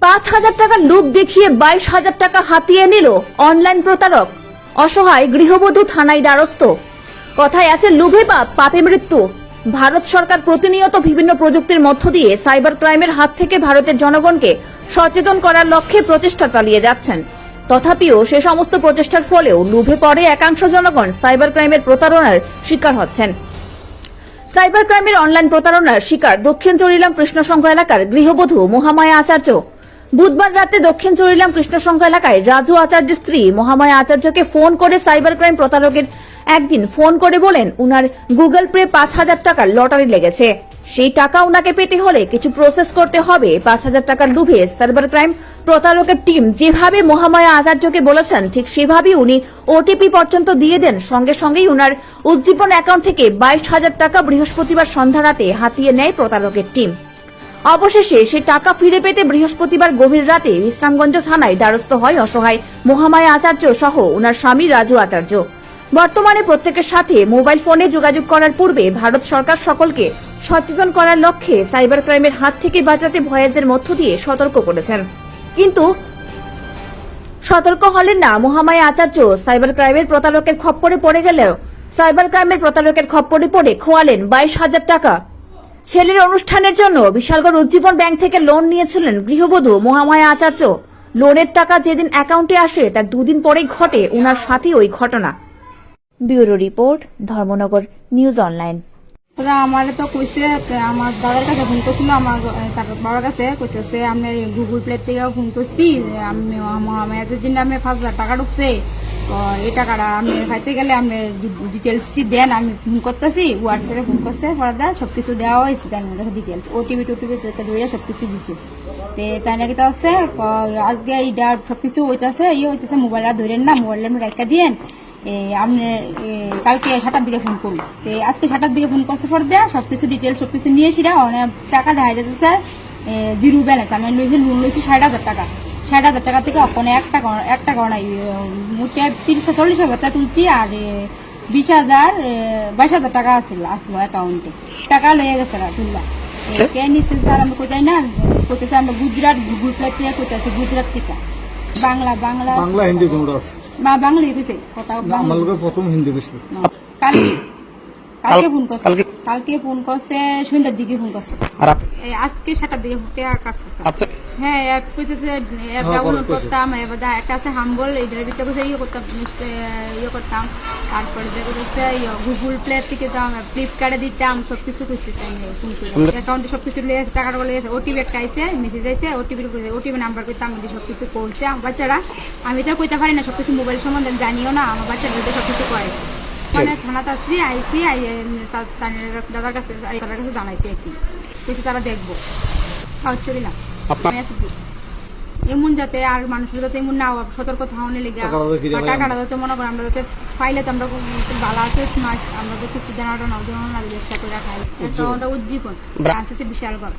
5,000 টাকার লোভ দেখিয়ে 22,000 টাকা হাতিয়ে নিল অনলাইন প্রতারক। অসহায় গৃহবধূ থানায় দ্বারস্থ। কথায় আছে লোভে পাপ, পাপে মৃত্যু। ভারত সরকার প্রতিনিয়ত বিভিন্ন প্রযুক্তির মধ্য দিয়ে সাইবার ক্রাইমের হাত থেকে ভারতের জনগণকে সচেতন করার লক্ষ্যে প্রচেষ্টা চালিয়ে যাচ্ছেন। তথাপিও সে সমস্ত প্রচেষ্টার ফলেও লোভে পড়ে একাংশ জনগণ সাইবার ক্রাইমের প্রতারণার শিকার হচ্ছেন। সাইবার ক্রাইমের অনলাইন প্রতারণার শিকার দক্ষিণ চরিলাম কৃষ্ণসংঘ এলাকার গৃহবধূ মহামায়া আচার্য। বুধবার রাতে দক্ষিণ চরিলাম কৃষ্ণসংঘ এলাকায় রাজু আচার্যের স্ত্রী মহামায়া আচার্যকে ফোন করে সাইবার ক্রাইম প্রতারকের একদিন ফোন করে বলেন উনার গুগল পে 5,000 টাকার লটারি লেগেছে, সেই টাকা উনাকে পেতে হলে কিছু প্রসেস করতে হবে। 5,000 টাকার লোভে সাইবার ক্রাইম প্রতারকের টিম যেভাবে মহামায়া আচার্যকে বলেছেন ঠিক সেভাবেই উনি ওটিপি পর্যন্ত দিয়ে দেন। সঙ্গে সঙ্গেই উনার উজ্জীবন অ্যাকাউন্ট থেকে 22,000 টাকা বৃহস্পতিবার সন্ধ্যা রাতে হাতিয়ে নেয় প্রতারকের টিম। অবশেষে সে টাকা ফিরে পেতে বৃহস্পতিবার গভীর রাতে বিশ্রামগঞ্জ থানায় দ্বারস্থ হয় অসহায় মহামায়া আচার্য সহ উনার স্বামী রাজু আচার্য। বর্তমানে প্রত্যেকের সাথে মোবাইল ফোনে যোগাযোগ করার পূর্বে ভারত সরকার সকলকে সচেতন করার লক্ষ্যে সাইবার ক্রাইমের হাত থেকে বাঁচাতে ভয়েসের মধ্য দিয়ে সতর্ক করেছেন। কিন্তু সতর্ক হলেন না মহামায়া আচার্য। সাইবার ক্রাইমের প্রতারকের খপ্পরে পড়ে গেলেও সাইবার ক্রাইমের প্রতারকের খপ্পরে পড়ে খোয়ালেন 22,000 টাকা। ছেলের অনুষ্ঠানের জন্য বিশালগড় উজ্জীবন ব্যাংক থেকে লোন নিয়েছিলেন গৃহবধূ মহামায়া আচার্য। লোনের টাকা যেদিন অ্যাকাউন্টে আসে তার দুদিন পরেই ঘটে উনার সাথে ওই ঘটনা। Bureau report, Dharmanagar news online. আমার তো কইছে আমার দাদার কাছে ফোন করছিল, আমার তার বাবার কাছে কইতেছে আপনার গুগল প্লে থেকে ফোন করছি, আমি মহামায়াজের জন্য আমি 5,000 টাকা ঢুকছে, তো এই টাকাটা আপনি খাইতে গেলে আপনি ডিটেলস কি দেন। আমি ফোন করতেছি, হোয়াটসঅ্যাপে ফোন করছে, পরে সবকিছু দেওয়া হয়েছে, তার মধ্যে ডিটেলস ওটিপি ধরে সবকিছু দিছে। তাই নাকি তো আছে আজকে এইটা সবকিছু হইতেছে হইতেছে, মোবাইলটা ধরেন না, মোবাইলটা আপনি রাখা দিয়েন, আপনি কালকে 7টার দিকে ফোন করুন। আজকে 7টার দিকে ফোন করছে, পর দেয়া সবকিছু ডিটেলস সবকিছু নিয়ে সেটা অনেক টাকা দেখা যেতেছে জিরো ব্যালেন্স। আমি লোন লইছি 60,000 টাকা। 60,000 টাকা থেকে অপনে এক টাকা নাই, মোটে 30-40,000 টাকা তুলছি, আর 22,000 টাকা আসলো অ্যাকাউন্টে। টাকা লয়ে গেছে তুললা কে নিচ্ছে স্যার, আমি কোথায় না কইতেছে আমরা গুজরাট গুগল প্লে থেকে কইতেছি, গুজরাট থেকে। বাংলা হিন্দি কোনটা আছে? বাংলা কইছে কথা, আমার লোকে প্রথম হিন্দি কইছে। কালকে ফোন করছে সন্ধ্যার দিকে ফোন করছে, আজকে 7টার দিকে কাটছে। হ্যাঁ কইতেছে ডাউনলোড করতাম, একটা আছে হাম্বল, এটার ভিতরে কইছে করতাম, তারপরে দেখছে গুগল প্লে থেকে তো ফ্লিপকার্টে দিতাম, সবকিছু কইছে। অ্যাকাউন্টে সবকিছু লিয়ে টাকাটা বলে গেছে, ওটিপি একটা আইছে, মেসেজ আইছে, ওটিপি নাম্বার কইতাম, সবকিছু করছে। আমার বাচ্চারা, আমি তো কইতে পারি না সবকিছু, মোবাইল সম্বন্ধে জানিও না, আমার বাচ্চারা সবকিছু করে। মানে থানাতে আসছি, আইসি দাদার কাছে জানাইছি আর কি, কিছু তারা দেখবো চলি না এমন, যাতে আর মানুষের যাতে এমন না সতর্ক থাউনে লেগে টাকাটা যাতে মনে করি আমরা যাতে পাইলে তো আমরা ভালো আছে মাস আমরা তো কিছু জানাটা না চেষ্টা করে রাখাই। উজ্জীবন বিশালগড়।